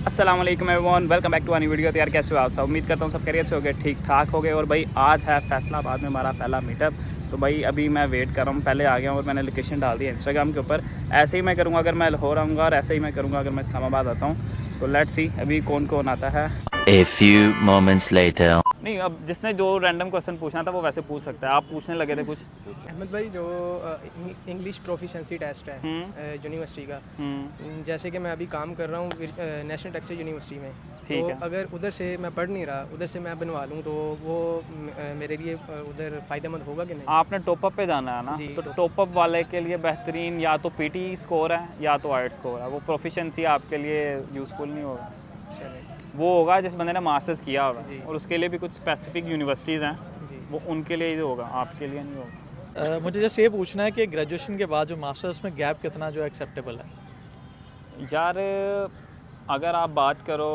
अस्सलाम वालेकुम everyone, welcome back to अनी वीडियो। तो यार कैसे हो आप सब? उम्मीद करता हूँ सब खैरियत से हो गए, ठीक ठाक हो गए। और भाई आज है फैसलाबाद में हमारा पहला मीटअप। तो भाई अभी मैं वेट कर रहा हूँ, पहले आ गया हूँ और मैंने लोकेशन डाल दी है इंस्टाग्राम के ऊपर। ऐसे ही मैं करूँगा अगर मैं लाहौर आऊँगा, और ऐसे ही मैं करूँगा अगर मैं इस्लामाबाद आता हूँ। तो लेट्स सी अभी कौन कौन आता है। A few moments later. नहीं, अब जिसने जो रैंडम क्वेश्चन पूछना था वो वैसे पूछ सकता है। आप पूछने लगे थे कुछ? अहमद भाई, जो इंग्लिश प्रोफिशेंसी टेस्ट है यूनिवर्सिटी का, जैसे कि मैं अभी काम कर रहा हूँ नेशनल टेक्सटाइल यूनिवर्सिटी में, ठीक तो है। अगर उधर से मैं पढ़ नहीं रहा, उधर से मैं बनवा लूँ तो वो मेरे लिए उधर फ़ायदेमंद होगा कि नहीं? आपने टॉपअप पे जाना है ना, जी, तो टॉपअप वाले के लिए बेहतरीन या तो पीटी स्कोर है या तो आइट स्कोर है। वो प्रोफिशिएंसी आपके लिए यूज़फुल नहीं होगा। चले वो होगा जिस बंदे ने मास्टर्स किया होगा, जी। और उसके लिए भी कुछ स्पेसिफिक यूनिवर्सिटीज़ हैं, जी। वो उनके लिए ही होगा, आपके लिए नहीं होगा। मुझे जैसे ये पूछना है कि ग्रेजुएशन के बाद जो मास्टर्स में गैप कितना जो एक्सेप्टेबल है? यार अगर आप बात करो,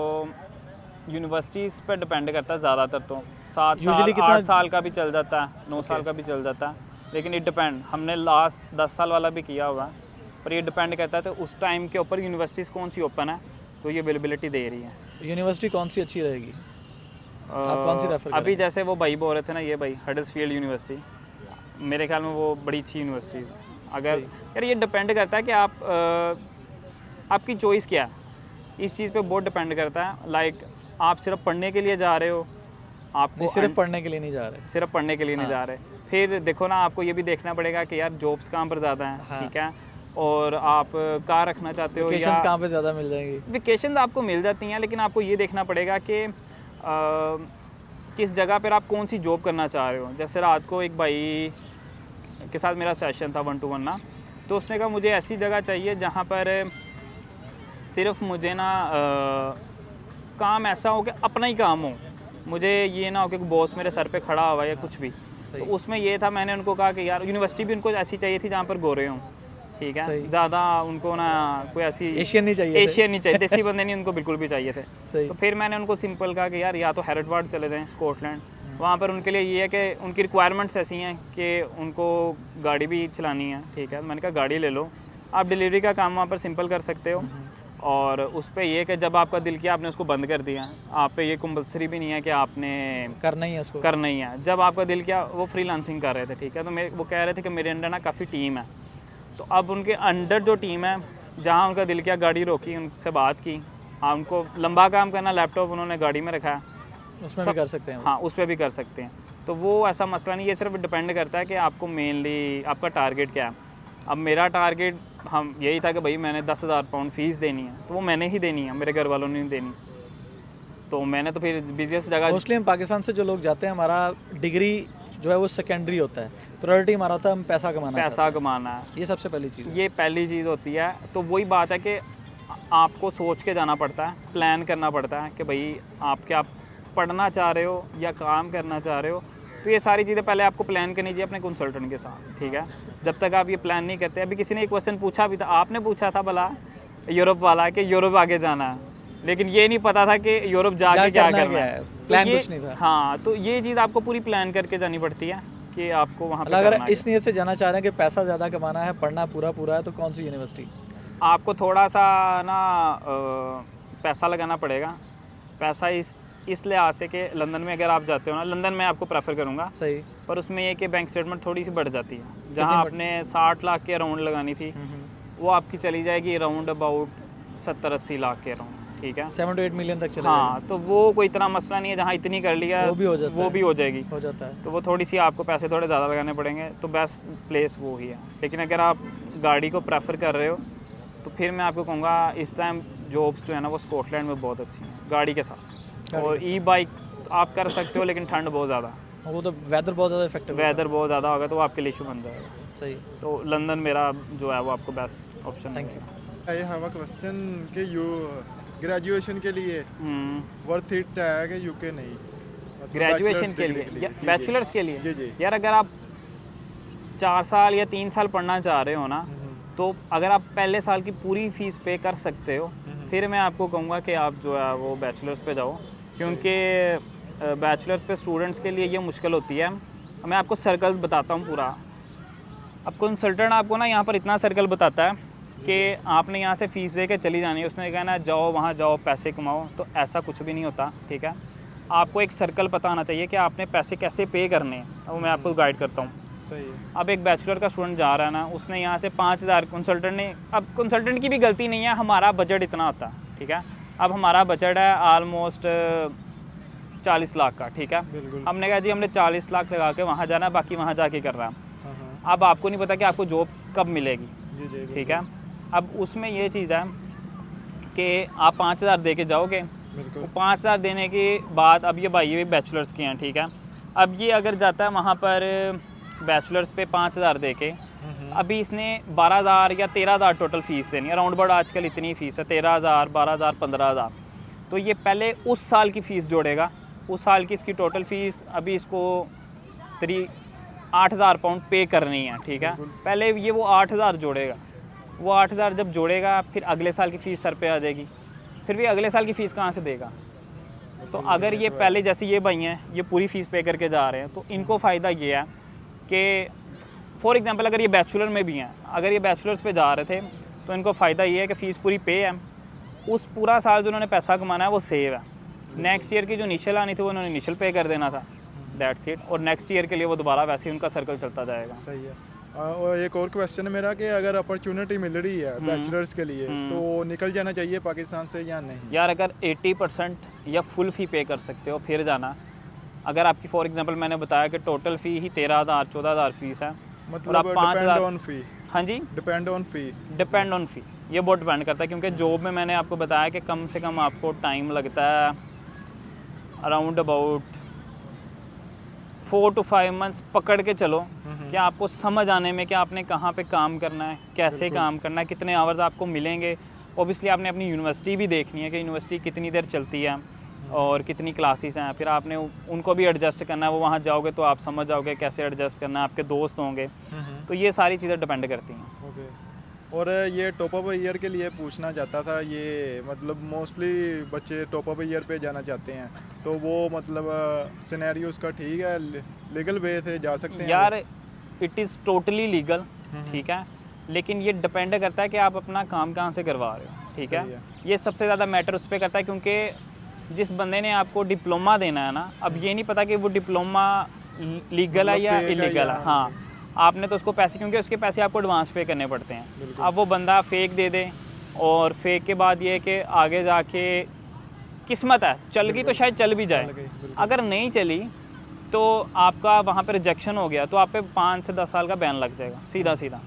यूनिवर्सिटीज़ पर डिपेंड करता है ज़्यादातर। तो 7 साल Usually कितना- 8 साल का भी चल जाता है, 9 साल का भी चल जाता है, लेकिन इट डिपेंड। हमने लास्ट 10 साल वाला भी किया हुआ है, पर ये डिपेंड करता है तो उस टाइम के ऊपर यूनिवर्सिटीज़ कौन सी ओपन है तो ये अवेलेबिलिटी दे रही है। यूनिवर्सिटी कौन सी अच्छी रहेगी? आप कौन सी रेफर अभी करेंगे? जैसे वो भाई बोल रहे थे ना, ये भाई हडर्सफील्ड यूनिवर्सिटी, मेरे ख्याल में वो बड़ी अच्छी यूनिवर्सिटी है। अगर यार ये डिपेंड करता है कि आप आपकी चॉइस क्या है, इस चीज़ पे बहुत डिपेंड करता है। लाइक आप सिर्फ पढ़ने के लिए जा रहे हो, आपको नहीं, सिर्फ पढ़ने के लिए नहीं जा रहे। सिर्फ पढ़ने के लिए नहीं जा रहे, फिर देखो ना, आपको ये भी देखना पड़ेगा कि यार जॉब्स कहाँ पर ज़्यादा हैं, हाँ। ठीक है, और आप कहाँ रखना चाहते हो, वेकेशंस कहाँ पे ज़्यादा मिल जाएंगी? वेकेशन आपको मिल जाती हैं, लेकिन आपको ये देखना पड़ेगा कि किस जगह पर आप कौन सी जॉब करना चाह रहे हो। जैसे रात को एक भाई के साथ मेरा सेशन था 1 to 1 ना, तो उसने कहा मुझे ऐसी जगह चाहिए जहाँ पर सिर्फ मुझे ना काम ऐसा हो कि अपना ही काम हो, मुझे ये ना हो कि बॉस मेरे सर पे खड़ा हुआ या कुछ भी। तो उसमें ये था, मैंने उनको कहा कि यार यूनिवर्सिटी भी उनको ऐसी चाहिए थी जहाँ पर गोरे हों, ठीक है, ज़्यादा उनको ना कोई ऐसी एशियन नहीं चाहिए थे। एशियन नहीं चाहिए, देसी बंदे नहीं उनको बिल्कुल भी चाहिए थे। सही। तो फिर मैंने उनको सिंपल कहा कि यार या तो हैरोल्ड चले जाएँ स्कॉटलैंड, वहाँ पर उनके लिए ये है कि उनकी रिक्वायरमेंट्स ऐसी हैं कि उनको गाड़ी भी चलानी है, ठीक है। मैंने कहा गाड़ी ले लो, आप डिलीवरी का काम वहाँ पर सिंपल कर सकते हो, और उस पर ये कि जब आपका दिल किया आपने उसको बंद कर दिया। आप पे ये कंपल्सरी भी नहीं है कि आपने करना ही है उसको। करना ही है। जब आपका दिल किया, वो फ्रीलांसिंग कर रहे थे, ठीक है, तो वो कह रहे थे कि मेरे अंडर ना काफ़ी टीम है, तो अब उनके अंडर जो टीम है, जहाँ उनका दिल किया गाड़ी रोकी, उनसे बात की, हाँ उनको लंबा काम करना, लैपटॉप उन्होंने गाड़ी में रखा है, उसमें भी कर सकते हैं वो। हाँ उस पर भी कर सकते हैं। तो वो ऐसा मसला नहीं, ये सिर्फ डिपेंड करता है कि आपको मेनली आपका टारगेट क्या है। अब मेरा टारगेट हम यही था कि भाई मैंने 10,000 पाउंड फ़ीस देनी है, तो वो मैंने ही देनी है, मेरे घर वालों ने नहीं देनी। तो मैंने तो फिर बिजनेस जगह मोस्टली हम पाकिस्तान से जो लोग जाते हैं, हमारा डिग्री जो है वो सेकेंडरी होता है, प्रायोरिटी हमारा होता है हम पैसा कमाना पैसा चाहते कमाना है, हैं। ये सबसे पहली चीज़ है। ये पहली चीज़ होती है। तो वही बात है कि आपको सोच के जाना पड़ता है, प्लान करना पड़ता है कि भाई आप क्या पढ़ना चाह रहे हो या काम करना चाह रहे हो। तो ये सारी चीज़ें पहले आपको प्लान करनी चाहिए अपने कंसल्टेंट के साथ, ठीक है। जब तक आप ये प्लान नहीं करते, अभी किसी ने एक क्वेश्चन पूछा भी था, आपने पूछा था भला यूरोप वाला कि यूरोप आगे जाना है, लेकिन ये नहीं पता था कि यूरोप जाके क्या करना है। प्लान तो ये- कुछ नहीं था। हाँ, तो ये चीज़ आपको पूरी प्लान करके जानी पड़ती है कि आपको वहाँ पे अगर करना है। इस नीयत से जाना चाह रहे हैं कि पैसा ज़्यादा कमाना है, पढ़ना पूरा है, तो कौन सी यूनिवर्सिटी? आपको थोड़ा सा ना पैसा लगाना पड़ेगा। पैसा इस लिहाज से कि लंदन में अगर आप जाते हो ना, लंदन में आपको प्रेफर करूँगा, सही। पर उसमें ये कि बैंक स्टेटमेंट थोड़ी सी बढ़ जाती है। जहाँ आपने 60 लाख के अराउंड लगानी थी, वो आपकी चली जाएगी अराउंड अबाउट 70-80 लाख के अराउंड, ठीक है। 7 to 8 मिलियन तक चले हाँ, तो वो कोई इतना मसला नहीं है। जहाँ इतनी कर लिया वो भी हो जाता वो है। भी हो जाएगी। हो जाता है। तो वो थोड़ी सी आपको पैसे थोड़े ज़्यादा लगाने पड़ेंगे, तो बेस्ट प्लेस वो ही है। लेकिन अगर आप गाड़ी को प्रेफर कर रहे हो, तो फिर मैं आपको कहूँगा इस टाइम जॉब्स जो है ना वो स्कॉटलैंड में बहुत अच्छी हैं गाड़ी के साथ। और ई बाइक आप कर सकते हो, लेकिन ठंड बहुत ज़्यादा, वो तो वेदर बहुत ज़्यादा इफेक्टिव है। वेदर बहुत ज़्यादा होगा तो वो आपके लिए इशू बन जाएगा। सही। तो लंदन मेरा जो है वो आपको best option. Thank you. I have a question कि यू ग्रेजुएशन के लिए वर्थ इट है कि यूके नहीं? मतलब ग्रेजुएशन bachelor's के degree लिए, जी, बैचलर्स के लिए? जी जी। यार अगर आप 4 साल या 3 साल पढ़ना चाह रहे हो ना, तो अगर आप पहले साल की पूरी फ़ीस पे कर सकते हो, फिर मैं आपको कहूँगा कि आप जो है वो बैचलर्स पे जाओ, क्योंकि बैचलर्स पे स्टूडेंट्स के लिए ये मुश्किल होती है। मैं आपको सर्कल बताता हूँ पूरा। अब कंसल्टेंट आपको ना यहाँ पर इतना सर्कल बताता है कि आपने यहाँ से फ़ीस दे के चली जानी है, उसने कहना जाओ वहाँ जाओ पैसे कमाओ, तो ऐसा कुछ भी नहीं होता, ठीक है। आपको एक सर्कल पता होना चाहिए कि आपने पैसे कैसे पे करने हैं, वो मैं आपको गाइड करता हूँ। सही है। अब एक बैचलर का स्टूडेंट जा रहा है ना, उसने यहाँ से 5,000 कंसल्टेंट ने, अब कंसल्टेंट की भी गलती नहीं है, हमारा बजट इतना होता है, ठीक है। अब हमारा बजट है ऑलमोस्ट 40 लाख का, ठीक है। बिल्कुल। हमने कहा जी हमने 40 लाख लगा के वहाँ जाना है, बाकी वहाँ जाके कर रहा है। हाँ हाँ अब आपको नहीं पता कि आपको जॉब कब मिलेगी, जी जी ठीक है। अब उसमें ये चीज़ है कि आप 5,000 दे के जाओगे, बिल्कुल। वो 5,000 देने के बाद अब ये भाई ये बैचलर्स के हैं, ठीक है। अब ये अगर जाता है वहाँ पर बैचलर्स पे 5,000 दे के, अभी इसने 12,000 या 13,000 टोटल फ़ीस देनी है, अराउंड बर्ड आजकल इतनी फ़ीस है 13,000, 12,000, 15,000। तो ये पहले उस साल की फ़ीस जोड़ेगा, उस साल की इसकी टोटल फ़ीस अभी इसको 8,000 पाउंड पे करनी है, ठीक है। पहले ये वो 8,000 जोड़ेगा, वो 8,000 जब जोड़ेगा फिर अगले साल की फ़ीस सर पे आ जाएगी, फिर भी अगले साल की फ़ीस कहाँ से देगा। तो अगर ये पहले जैसे ये भाई हैं ये पूरी फ़ीस पे करके जा रहे हैं, तो इनको फ़ायदा ये है कि फॉर एग्ज़ाम्पल अगर ये बैचलर में भी हैं, अगर ये बैचलर्स पे जा रहे थे तो इनको फ़ायदा ये है कि फ़ीस पूरी पे है, उस पूरा साल जो उन्होंने पैसा कमाना है वो सेव है। नेक्स्ट ईयर की जो इनिशियल आनी थी वो उन्होंने इनिशियल पे कर देना था, दैट्स इट। और नेक्स्ट ईयर के लिए वो दोबारा वैसे ही उनका सर्कल चलता जाएगा। सही है। और एक और क्वेश्चन है मेरा कि अगर अपॉर्चुनिटी मिल रही है बैचलर्स के लिए तो निकल जाना चाहिए पाकिस्तान से या नहीं? यार अगर 80% या फुल फ़ी पे कर सकते हो फिर जाना। अगर आपकी फॉर एग्जांपल मैंने बताया कि टोटल फ़ी ही 13,000 14,000 फ़ीस है, मतलब आप 5,000 डिपेंड ऑन फी। हाँ जी, depend on fee. Depend on fee, ये बहुत डिपेंड करता है क्योंकि जॉब में मैंने आपको बताया कि कम से कम आपको टाइम लगता है अराउंड अबाउट 4 to 5 मंथ्स पकड़ के चलो कि आपको समझ आने में कि आपने कहाँ पे काम करना है, कैसे काम करना है, कितने आवर्स आपको मिलेंगे। ओबियसली आपने अपनी यूनिवर्सिटी भी देखनी है कि यूनिवर्सिटी कितनी देर चलती है और कितनी क्लासेस हैं, फिर आपने उनको भी एडजस्ट करना है। वो वहाँ जाओगे तो आप समझ जाओगे कैसे एडजस्ट करना है, आपके दोस्त होंगे, तो ये सारी चीज़ें डिपेंड करती हैं। ओके। और ये टॉप अप ईयर के लिए पूछना चाहता था, ये मतलब मोस्टली बच्चे टॉप अप ईयर पे जाना चाहते हैं, तो वो मतलब सिनेरियो उसका ठीक है, लीगल वे से जा सकते हैं? यार इट इज़ टोटली लीगल, ठीक है, लेकिन ये डिपेंड करता है कि आप अपना काम कहाँ से करवा रहे हो, ठीक है। ये सबसे ज़्यादा मैटर उस पर करता है क्योंकि जिस बंदे ने आपको डिप्लोमा देना है ना, अब ये नहीं पता कि वो डिप्लोमा लीगल है या इलीगल है। हाँ, आपने तो उसको पैसे, क्योंकि उसके पैसे आपको एडवांस पे करने पड़ते हैं। अब वो बंदा फेक दे दे और फेक के बाद ये कि आगे जाके किस्मत है, चल गई तो शायद चल भी जाए, अगर नहीं चली तो आपका वहाँ पे रिजेक्शन हो गया तो आप पे 5 से 10 साल का बैन लग जाएगा सीधा सीधा।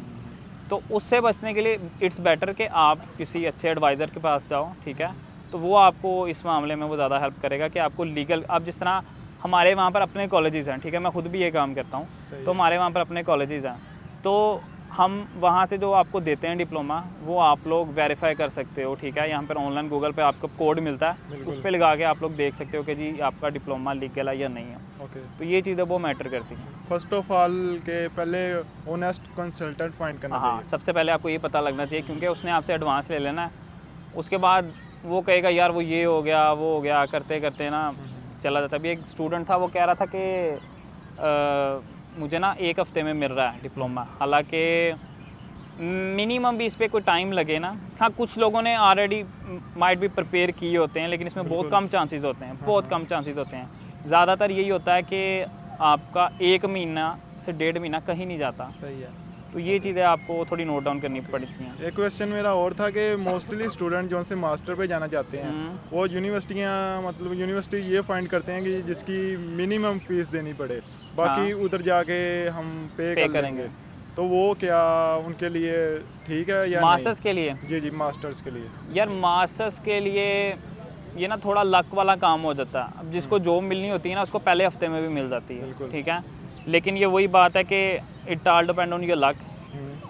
तो उससे बचने के लिए इट्स बेटर कि आप किसी अच्छे एडवाइज़र के पास जाओ, ठीक है, तो वो आपको इस मामले में वो ज़्यादा हेल्प करेगा कि आपको लीगल, अब जिस तरह हमारे वहाँ पर अपने कॉलेजेस हैं, ठीक है, मैं खुद भी ये काम करता हूँ, तो हमारे वहाँ पर अपने कॉलेजेस हैं, तो हम वहाँ से जो आपको देते हैं डिप्लोमा वो आप लोग वेरीफाई कर सकते हो, ठीक है। यहाँ पर ऑनलाइन गूगल पे आपको कोड मिलता है, उस पर लगा के आप लोग देख सकते हो कि जी आपका डिप्लोमा लीगल है या नहीं है। ओके। तो ये चीज़ें वो मैटर करती हैं। फर्स्ट ऑफ ऑल के पहले ऑनेस्ट कंसल्टेंट फाइंड करना हाँ, चाहिए। सबसे पहले आपको ये पता लगना चाहिए क्योंकि उसने आपसे एडवांस ले लेना है, उसके बाद वो कहेगा यार वो ये हो गया वो हो गया, करते करते ना चला जाता है। अभी एक स्टूडेंट था वो कह रहा था कि मुझे ना 1 हफ़्ते में मिल रहा है डिप्लोमा, हालांकि मिनिमम भी इस पर कोई टाइम लगे ना। हाँ, कुछ लोगों ने ऑलरेडी माइट भी प्रिपेयर किए होते हैं, लेकिन इसमें बहुत कम चांसेस होते हैं, बहुत कम चांसेस होते हैं। ज़्यादातर यही होता है कि आपका 1 महीना से 1.5 महीना कहीं नहीं जाता। सही है। तो ये चीज़ें आपको थोड़ी नोट डाउन करनी पड़ती हैं। एक क्वेश्चन मेरा और था कि मोस्टली स्टूडेंट जो से मास्टर पे जाना चाहते हैं वो यूनिवर्सिटियाँ, मतलब यूनिवर्सिटी ये फाइंड करते हैं कि जिसकी मिनिमम फीस देनी पड़े, बाकी उधर जाके हम पे कर लेंगे, तो वो क्या उनके लिए ठीक है या मास्टर्स के लिए? जी जी, मास्टर्स के लिए। यार मास्टर्स के लिए ये ना थोड़ा लक वाला काम हो जाता है। अब जिसको जॉब मिलनी होती है ना उसको पहले हफ्ते में भी मिल जाती है, ठीक है, लेकिन ये वही बात है कि it all depend on your luck,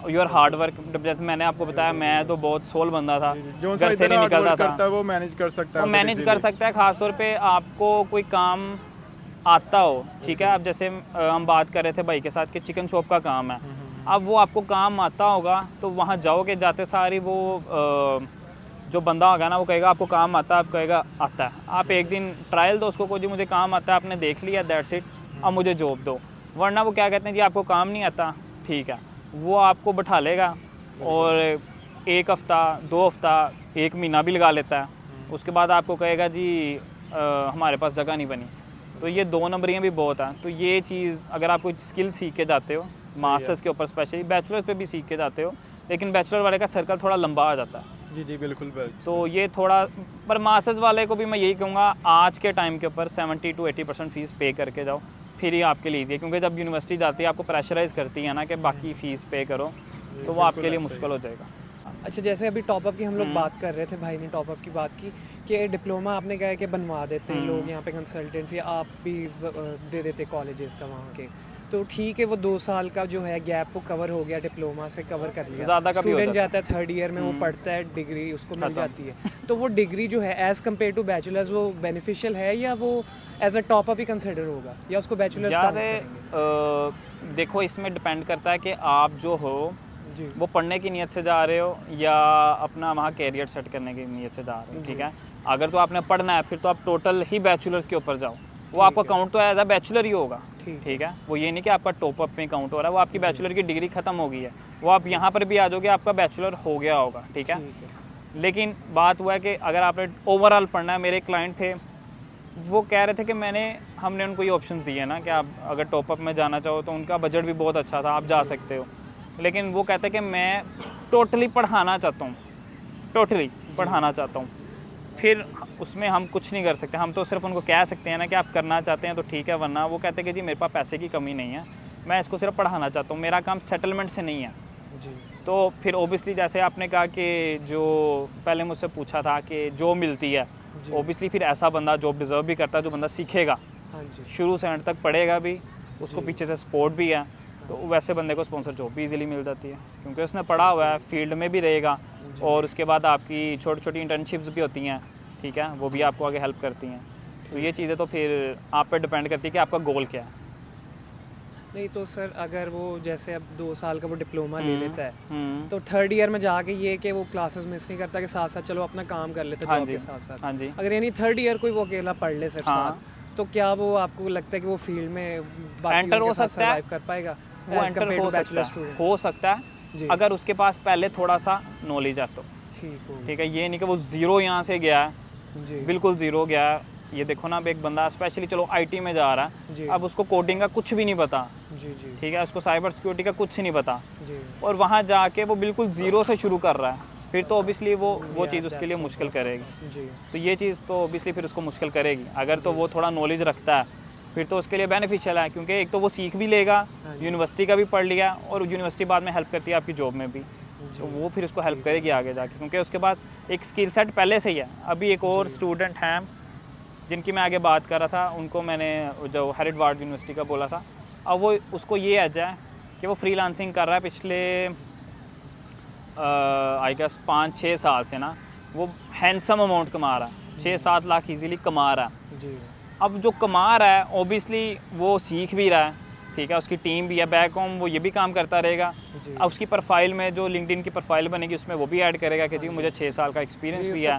your hard work. जैसे मैंने आपको बताया, मैं तो बहुत सोल बंदा था, जो घर से नहीं निकलता करता है वो मैनेज कर सकता है, वो मैनेज कर सकता है। ख़ासतौर पे आपको कोई काम आता हो, ठीक है। अब जैसे हम बात कर रहे थे भाई के साथ कि चिकन शॉप का काम है, अब वो आपको काम आता होगा तो वहाँ जाओगे, जाते सारी वो जो बंदा होगा ना वो कहेगा आपको काम आता है, आप कहेगा आता है, आप एक दिन ट्रायल दो उसको, जी मुझे काम आता है, आपने देख लिया, दैट्स इट, अब मुझे जॉब दो। वरना वो क्या कहते हैं जी आपको काम नहीं आता, ठीक है, वो आपको बैठा लेगा और 1 हफ़्ता 2 हफ़्ता 1 महीना भी लगा लेता है, उसके बाद आपको कहेगा जी हमारे पास जगह नहीं बनी। तो ये 2 नंबरियाँ भी बहुत हैं। तो ये चीज़ अगर आप कोई स्किल सीख के जाते हो मास्टर्स के ऊपर, स्पेशली बैचलर्स पे भी सीख के जाते हो, लेकिन बैचलर वाले का सर्कल थोड़ा लंबा आ जाता है। जी जी बिल्कुल बिल्कुल। तो ये थोड़ा, पर मास्टर्स वाले को भी मैं यही कहूँगा आज के टाइम के ऊपर 70 to 80% फ़ीस पे करके जाओ, फिर ही आपके लिए ईजी है। क्योंकि जब यूनिवर्सिटी जाती है आपको प्रेशराइज़ करती है ना कि बाकी फ़ीस पे करो, तो वो आपके लिए मुश्किल हो जाएगा। अच्छा, जैसे अभी टॉपअप की हम लोग बात कर रहे थे, भाई ने टॉपअप की बात की कि डिप्लोमा आपने कहा है कि बनवा देते हैं लोग यहाँ पे कंसल्टेंट्स, या आप भी दे देते कॉलेजेस का वहाँ के, तो ठीक है वो 2 साल का जो है गैप वो कवर हो गया, डिप्लोमा से कवर कर लिया। ज़्यादा का भी हो स्टूडेंट जाता जाता है 3rd ईयर में, वो पढ़ता है, डिग्री उसको मिल जाती है। तो वो डिग्री जो है एज़ कम्पेयर टू बैचलर्स वो बेनिफिशियल है, या वो एज अ टॉपअप ही कंसिडर होगा, या उसको बैचलर्स यार काउंट करेंगे? देखो इसमें डिपेंड करता है कि आप जो हो जी वो पढ़ने की नीयत से जा रहे हो या अपना वहाँ कैरियर सेट करने की नीयत से जा रहे हो, ठीक है। अगर तो आपने पढ़ना है फिर तो आप टोटल ही बैचलर्स के ऊपर जाओ, वो आपका काउंट तो एज अ बैचलर ही होगा, ठीक है। वो ये नहीं कि आपका टॉपअप में काउंट हो रहा है, वो आपकी बैचलर की डिग्री ख़त्म हो गई है, वो आप यहाँ पर भी आ जाओगे आपका बैचलर हो गया होगा, ठीक है। लेकिन बात हुआ है कि अगर आपने ओवरऑल पढ़ना है, मेरे क्लाइंट थे वो कह रहे थे कि हमने उनको ये ऑप्शन दिए ना कि आप अगर टॉपअप में जाना चाहो तो उनका बजट भी बहुत अच्छा था, आप जा सकते हो, लेकिन वो कहते हैं कि मैं टोटली पढ़ाना चाहता हूँ, टोटली पढ़ाना चाहता हूँ। फिर उसमें हम कुछ नहीं कर सकते, हम तो सिर्फ उनको कह सकते हैं ना कि आप करना चाहते हैं तो ठीक है, वरना वो कहते हैं कि जी मेरे पास पैसे की कमी नहीं है, मैं इसको सिर्फ पढ़ाना चाहता हूँ, मेरा काम सेटलमेंट से नहीं है। जी तो फिर ओबियसली जैसे आपने कहा कि जो पहले मुझसे पूछा था कि जॉब मिलती है, ओबियसली फिर ऐसा बंदा जॉब डिज़र्व भी करता है जो बंदा सीखेगा, हाँ जी शुरू से एंड तक पढ़ेगा भी, उसको पीछे से सपोर्ट भी है, तो वैसे बंदे को स्पॉन्सर जॉब भी इजीली मिल जाती है क्योंकि उसने पढ़ा हुआ है, फील्ड में भी रहेगा, और उसके बाद आपकी छोटी छोटी इंटर्नशिप्स भी होती हैं, ठीक है, वो भी आपको आगे हेल्प करती हैं। तो ये चीज़ें तो फिर आप पे डिपेंड करती है कि आपका गोल क्या है। नहीं तो सर अगर वो जैसे अब 2 साल का वो डिप्लोमा ले लेता है तो 3rd ईयर में जाके ये कि वो क्लासेस मिस नहीं करता कि साथ साथ चलो अपना काम कर लेता है जॉब के साथ साथ। हाँ जी। अगर यानी 3rd ईयर कोई वो अकेला पढ़ ले सिर्फ साथ, तो क्या वो आपको लगता है कि वो फील्ड में एंटर हो सकता है, सर्वाइव कर पाएगा? वो एंटर हो सकता है अगर उसके पास पहले थोड़ा सा नॉलेज है तो ठीक है। ये नहीं कि वो ज़ीरो यहाँ से गया है, बिल्कुल ज़ीरो गया है। ये देखो ना, अब एक बंदा स्पेशली चलो आईटी में जा रहा है, अब उसको कोडिंग का कुछ भी नहीं पता, ठीक है, उसको साइबर सिक्योरिटी का कुछ नहीं पता, और वहाँ जाके वो बिल्कुल ज़ीरो से शुरू कर रहा है, फिर तो ओबियसली वो चीज़ उसके लिए मुश्किल करेगी। तो ये चीज़ तो ओबियसली फिर उसको मुश्किल करेगी। अगर तो वो थोड़ा नॉलेज रखता है फिर तो उसके लिए बेनिफिशियल है, क्योंकि एक तो वो सीख भी लेगा, यूनिवर्सिटी का भी पढ़ लिया, और यूनिवर्सिटी बाद में हेल्प करती है आपकी जॉब में भी, तो वो फिर उसको हेल्प करेगी आगे जाके, क्योंकि उसके पास एक स्किल सेट पहले से ही है। अभी एक और स्टूडेंट हैं जिनकी मैं आगे बात कर रहा था, उनको मैंने जो हैरिडवार्ड यूनिवर्सिटी का बोला था, अब वो उसको ये एज है कि वो फ्रीलांसिंग कर रहा है पिछले आई गेस 5-6 साल से ना, वो हैंडसम अमाउंट कमा रहा है, 6-7 लाख इजीली कमा रहा है। अब जो कमा रहा है ओबियसली वो सीख भी रहा है, ठीक है, उसकी टीम भी है बैक होम, वो ये भी काम करता रहेगा। अब उसकी प्रोफाइल में जो लिंक्डइन की प्रोफाइल बनेगी उसमें वो भी ऐड करेगा कि जी मुझे 6 साल का एक्सपीरियंस भी है,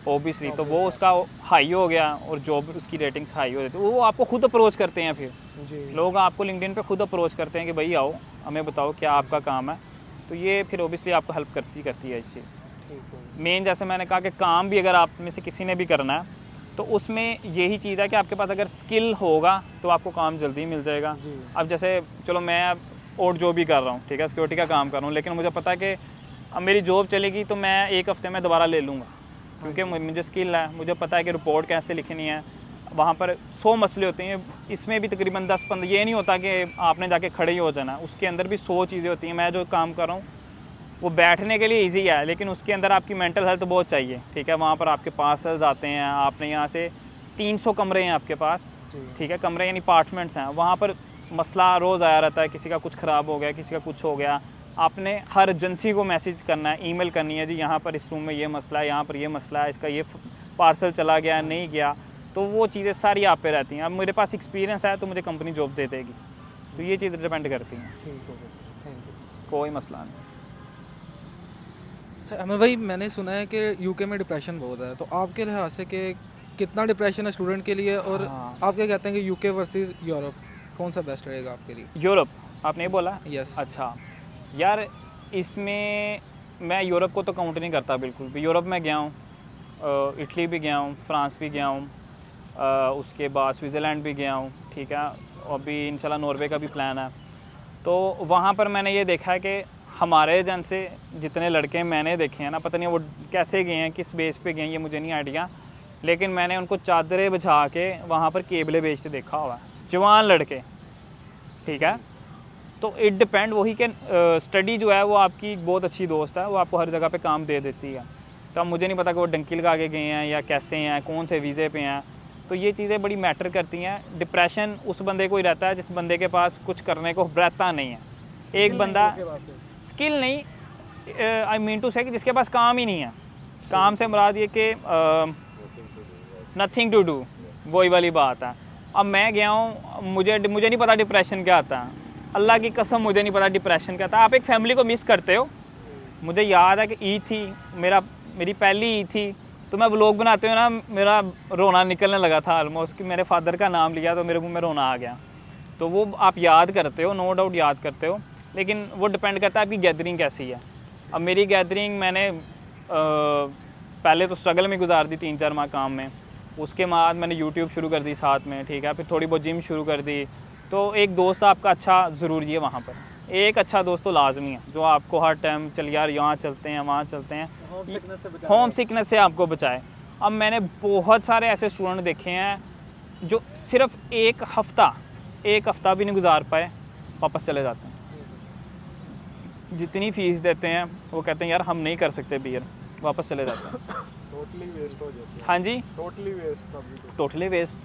ओबियसली, तो वो उसका हाई हो गया और जॉब उसकी रेटिंग्स हाई हो जाती है। वो आपको खुद अप्रोच करते हैं, फिर लोग आपको लिंक्डइन पे खुद अप्रोच करते हैं कि भाई आओ हमें बताओ क्या आपका काम है, तो ये फिर ओबियसली आपको हेल्प करती है इस चीज़। मेन जैसे मैंने कहा कि काम भी अगर आप में से किसी ने भी करना है तो उसमें यही चीज़ है कि आपके पास अगर स्किल होगा तो आपको काम जल्दी मिल जाएगा। अब जैसे चलो मैं और जॉब भी कर रहा हूँ, ठीक है, सिक्योरिटी का काम कर रहा हूँ, लेकिन मुझे पता है कि अब मेरी जॉब चलेगी तो मैं 1 हफ्ते में दोबारा ले लूँगा, क्योंकि मुझे स्किल है, मुझे पता है कि रिपोर्ट कैसे लिखनी है, वहाँ पर 100 मसले होते हैं, इसमें भी तकरीबन 10-15, ये नहीं होता कि आपने जाके खड़े ही हो जाना, उसके अंदर भी 100 चीज़ें होती हैं। मैं जो काम कर रहा हूँ वो बैठने के लिए इजी है, लेकिन उसके अंदर आपकी मेंटल हेल्थ बहुत चाहिए, ठीक है। वहाँ पर आपके पार्सल्स आते हैं, आपने यहाँ से 300 कमरे हैं आपके पास, ठीक है, कमरे यानी अपार्टमेंट्स हैं, वहाँ पर मसला रोज़ आया रहता है, किसी का कुछ ख़राब हो गया, किसी का कुछ हो गया, आपने हर एजेंसी को मैसेज करना है, ईमेल करनी है, जी यहाँ पर इस रूम में ये मसला है, यहाँ पर ये मसला है, इसका ये पार्सल चला गया नहीं गया, तो वो चीज़ें सारी आप पे रहती हैं। अब मेरे पास एक्सपीरियंस है तो मुझे कंपनी जॉब दे देगी, तो ये चीज़ें डिपेंड करती हैं। ठीक हो गया सर, थैंक यू। कोई मसला नहीं। अच्छा अमर भाई, मैंने सुना है कि यूके में डिप्रेशन बहुत है, तो आपके लिहाज से कि कितना डिप्रेशन है स्टूडेंट के लिए, और आप क्या कहते हैं कि यूके वर्सेस यूरोप कौन सा बेस्ट रहेगा आपके लिए? यूरोप आपने बोला? यस। अच्छा यार, इसमें मैं यूरोप को तो काउंट नहीं करता बिल्कुल भी। यूरोप में गया हूँ, इटली भी गया हूँ, फ्रांस भी गया हूँ, उसके बाद स्विट्ज़रलैंड भी गया हूँ, ठीक है। अभी इंशाल्लाह नॉर्वे का भी प्लान है। तो वहाँ पर मैंने ये देखा है कि हमारे जन से जितने लड़के मैंने देखे हैं ना, पता नहीं वो कैसे गए हैं, किस बेस पे गए हैं, ये मुझे नहीं आइडिया, लेकिन मैंने उनको चादरें बिछा के वहाँ पर केबलें बेचते देखा हुआ है, जवान लड़के, ठीक है। तो इट डिपेंड वही कि स्टडी जो है वो आपकी बहुत अच्छी दोस्त है, वो आपको हर जगह पे काम दे देती है। तो अब मुझे नहीं पता कि वो डंकी लगा के गए हैं या कैसे हैं, कौन से वीज़े पे हैं। तो ये चीज़ें बड़ी मैटर करती हैं। डिप्रेशन उस बंदे को ही रहता है जिस बंदे के पास कुछ करने को रहता नहीं है। एक बंदा स्किल नहीं, आई मीन टू से कि जिसके पास काम ही नहीं है। काम से मुराद ये कि नथिंग टू डू, वही वाली बात है। अब मैं गया हूँ, मुझे नहीं पता डिप्रेशन क्या आता है, अल्लाह की कसम मुझे नहीं पता डिप्रेशन क्या था। आप एक फैमिली को मिस करते हो। मुझे याद है कि ईद थी, मेरी पहली ईद थी, तो मैं व्लॉग बनाते हुए ना मेरा रोना निकलने लगा था ऑलमोस्ट, कि मेरे फादर का नाम लिया तो मेरे मुंह में रोना आ गया। तो वो आप याद करते हो, नो डाउट याद करते हो, लेकिन वो डिपेंड करता है आपकी गैदरिंग कैसी है। अब मेरी गैदरिंग मैंने पहले तो स्ट्रगल में गुजार दी 3-4 माह काम में, उसके बाद मैंने यूट्यूब शुरू कर दी साथ में, ठीक है। फिर थोड़ी बहुत जिम शुरू कर दी। तो एक दोस्त आपका अच्छा ज़रूरी है वहाँ पर, एक अच्छा दोस्त तो लाजमी है जो आपको हर टाइम चल यार यहाँ चलते हैं वहाँ चलते हैं, होम सिकनेस से आपको बचाए। अब मैंने बहुत सारे ऐसे स्टूडेंट देखे हैं जो सिर्फ एक हफ़्ता भी नहीं गुजार पाए, वापस चले जाते हैं। जितनी फ़ीस देते हैं वो कहते हैं यार हम नहीं कर सकते बीयर, वापस चले जाते हैं। टोटली वेस्ट हो जाती है। हाँ जी, टोटली वेस्ट।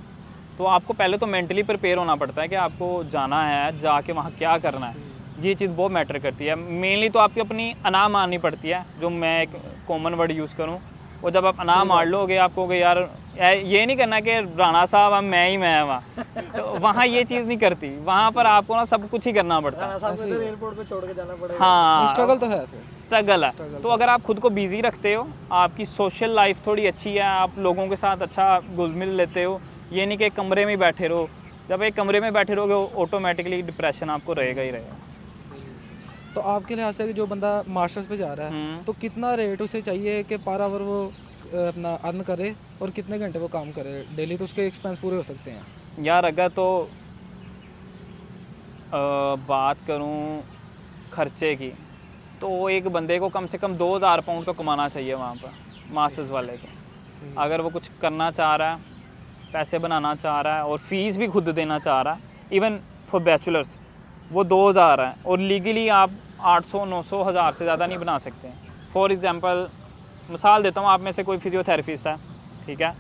तो आपको पहले तो मेंटली प्रिपेयर होना पड़ता है कि आपको जाना है, जाके वहाँ क्या करना है। ये चीज़ बहुत मैटर करती है। मेनली तो आपकी अपनी अना मारनी पड़ती है, जो मैं एक कॉमन वर्ड यूज़ करूँ। और जब आप अना मार लोगे, आपको कि यार ये नहीं करना कि राणा साहब अब मैं ही मैं वहाँ, तो वहाँ ये चीज़ नहीं करती। वहाँ पर आपको ना सब कुछ ही करना पड़ता है। एयरपोर्ट पे छोड़ के जाना पड़ेगा। हाँ, स्ट्रगल तो है, फिर स्ट्रगल है। तो अगर आप खुद को बिज़ी रखते हो, आपकी सोशल लाइफ थोड़ी अच्छी है, आप लोगों के साथ अच्छा घुल मिल लेते हो, ये नहीं कि एक कमरे में बैठे रहो। जब एक कमरे में बैठे रहोगे ऑटोमेटिकली डिप्रेशन आपको रहेगा ही रहेगा। तो आपके लिहाज से जो बंदा मास्टर्स पे जा रहा है तो कितना रेट उसे चाहिए कि पर आवर वो अपना अर्न करे और कितने घंटे वो काम करे डेली, तो उसके एक्सपेंस पूरे हो सकते हैं? यार अगर तो बात करूं खर्चे की, तो एक बंदे को कम से कम 2000 पाउंड तो कमाना चाहिए वहाँ पर, मास्टर्स वाले को। अगर वो कुछ करना चाह रहा है, पैसे बनाना चाह रहा है और फ़ीस भी खुद देना चाह रहा है, इवन फॉर बैचलर्स वो 2000 है। और लीगली आप 800, 900, 1000 से ज़्यादा नहीं बना सकते। फॉर एग्ज़ाम्पल मिसाल देता हूँ, आप में से कोई फिजियोथेरेपिस्ट है, ठीक है।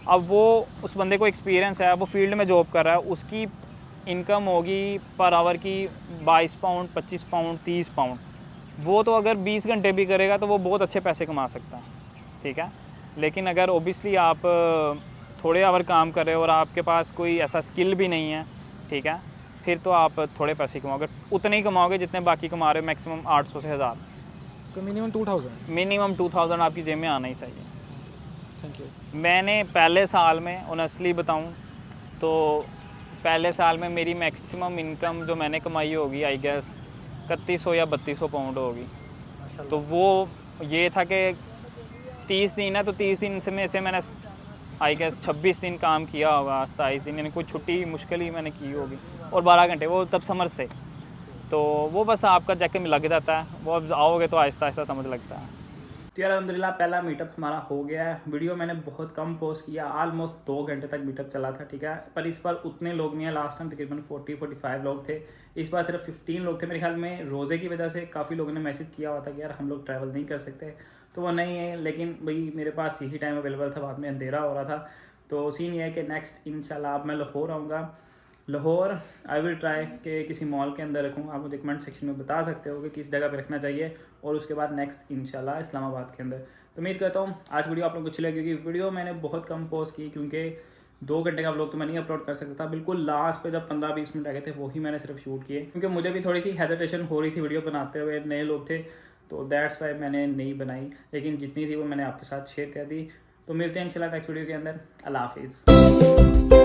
अब वो उस बंदे को एक्सपीरियंस है, वो फील्ड में जॉब कर रहा है, उसकी इनकम होगी पर आवर की 22 पाउंड, 25 पाउंड, 30 पाउंड। वो तो अगर 20 घंटे भी करेगा तो वो बहुत अच्छे पैसे कमा सकता है, ठीक है। लेकिन अगर ओबियसली आप थोड़े आवर काम कर रहे हो और आपके पास कोई ऐसा स्किल भी नहीं है, ठीक है, फिर तो आप थोड़े पैसे कमाओगे, उतने ही कमाओगे जितने बाकी कमा रहे हो, मैक्सिमम 800 से 1000। तो मिनिमम 2000? मिनिमम 2000 आपकी जेब में आना ही चाहिए। Thank you. मैंने पहले साल में ऑनेस्टली बताऊं तो पहले साल में मेरी मैक्सिमम इनकम जो मैंने कमाई होगी आई गेस 3100 या 3200 पाउंड होगी। तो वो ये था कि 30 दिन है तो 30 दिन से मैंने आई गेस 26 दिन काम किया होगा, 27 दिन, यानी कोई छुट्टी मुश्किल ही मैंने की होगी। और 12 घंटे, वो तब समर्स थे। तो वो बस आपका जैके में लग जाता है, वो अब आओगे तो आहिस्ता आहिस्ता समझ लगता है। तो यार अल्हम्दुलिल्लाह पहला मीटअप हमारा हो गया है। वीडियो मैंने बहुत कम पोस्ट किया, ऑलमोस्ट 2 घंटे तक मीटअप चला था, ठीक है। पर इस बार उतने लोग नहीं है, लास्ट टाइम तकरीबन 40-45 लोग थे, इस बार सिर्फ 15 लोग थे। मेरे ख्याल में रोज़े की वजह से काफ़ी लोगों ने मैसेज किया हुआ था कि यार हम लोग ट्रैवल नहीं कर सकते, तो वो नहीं है। लेकिन भाई मेरे पास यही टाइम अवेलेबल था, बाद में अंधेरा हो रहा था। तो सीन ये है कि नेक्स्ट इंशाल्लाह अब मैं लाहौर आऊँगा। लाहौर आई विल ट्राई कि किसी मॉल के अंदर रखूँ। आप मुझे कमेंट सेक्शन में बता सकते हो कि किस जगह पे रखना चाहिए। और उसके बाद नेक्स्ट इंशाल्लाह इस्लामाबाद के अंदर। तो उम्मीद करता हूँ आज वीडियो आप लोगों को अच्छी लगी, क्योंकि वीडियो मैंने बहुत कम पोस्ट की, क्योंकि 2 घंटे का व्लॉग तो मैं नहीं अपलोड कर सकता था। बिल्कुल लास्ट पे जब 15-20 मिनट रह गए थे वही मैंने सिर्फ शूट किए, क्योंकि मुझे भी थोड़ी सी हेजिटेशन हो रही थी वीडियो बनाते हुए, नए लोग थे, तो दैट्स वाई मैंने नहीं बनाई। लेकिन जितनी थी वो मैंने आपके साथ शेयर कर दी। तो मिलते हैं इंशाल्लाह नेक्स्ट वीडियो के अंदर। अल्लाह हाफिज़।